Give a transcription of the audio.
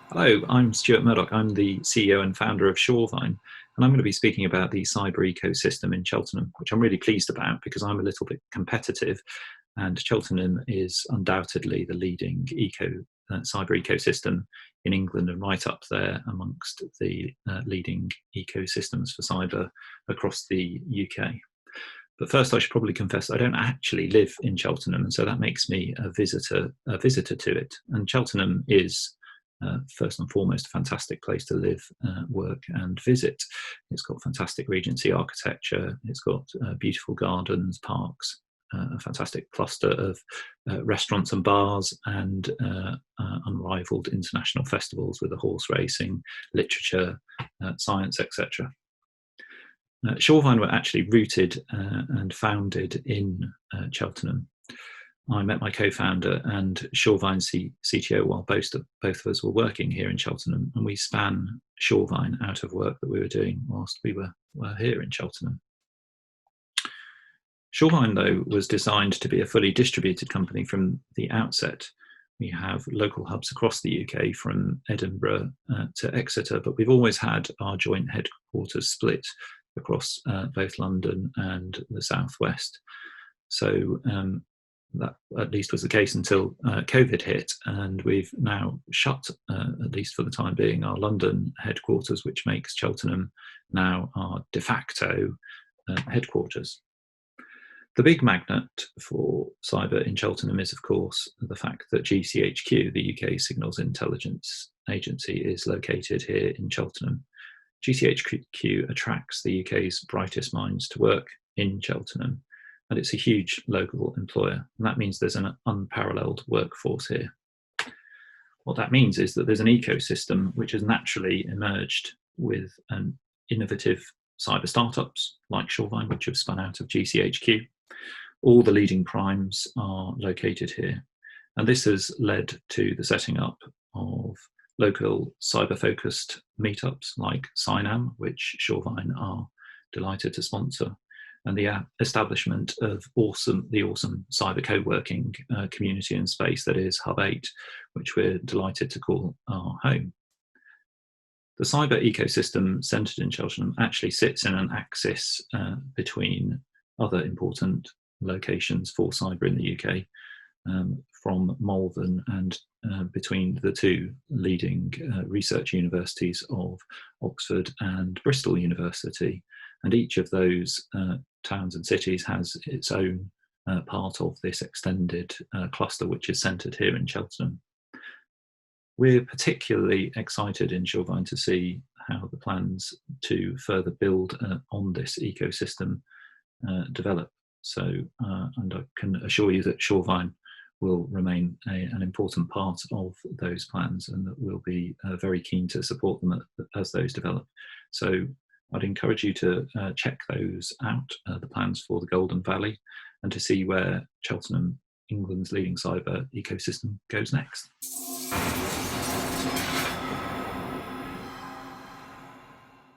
Hello, I'm Stuart Murdoch. I'm the CEO and founder of Surevine, and I'm going to be speaking about the cyber ecosystem in Cheltenham, which I'm really pleased about because I'm a little bit competitive, and Cheltenham is undoubtedly the leading cyber ecosystem in England and right up there amongst the leading ecosystems for cyber across the UK. But first, I should probably confess I don't actually live in Cheltenham, and so that makes me a visitor to it. And Cheltenham is first and foremost a fantastic place to live, work, and visit. It's got fantastic Regency architecture. It's got beautiful gardens, parks, a fantastic cluster of restaurants and bars, and unrivaled international festivals with the horse racing, literature, science, etc. Surevine were actually rooted and founded in Cheltenham. I met my co-founder and Surevine's CTO while both of us were working here in Cheltenham, and we span Surevine out of work that we were doing whilst we were here in Cheltenham. Surevine, though, was designed to be a fully distributed company from the outset. We have local hubs across the UK from Edinburgh to Exeter, but we've always had our joint headquarters split across both London and the southwest. So that at least was the case until COVID hit, and we've now shut, at least for the time being, our London headquarters, which makes Cheltenham now our de facto headquarters. The big magnet for cyber in Cheltenham is, of course, the fact that GCHQ, the UK Signals Intelligence Agency, is located here in Cheltenham. GCHQ attracts the UK's brightest minds to work in Cheltenham, and it's a huge local employer, and that means there's an unparalleled workforce here. What that means is that there's an ecosystem which has naturally emerged with innovative cyber startups like Surevine, which have spun out of GCHQ. All the leading primes are located here, and this has led to the setting up of local cyber-focused meetups like CyNAM, which Surevine are delighted to sponsor, and the establishment of the awesome cyber co-working community and space that is Hub 8, which we're delighted to call our home. The cyber ecosystem centred in Cheltenham actually sits in an axis between other important locations for cyber in the UK, from Malvern and between the two leading research universities of Oxford and Bristol University. And each of those towns and cities has its own part of this extended cluster, which is centred here in Cheltenham. We're particularly excited in Surevine to see how the plans to further build on this ecosystem develop. So, and I can assure you that Surevine will remain an important part of those plans, and that we'll be very keen to support them as those develop. So I'd encourage you to check those out, the plans for the Golden Valley, and to see where Cheltenham, England's leading cyber ecosystem, goes next.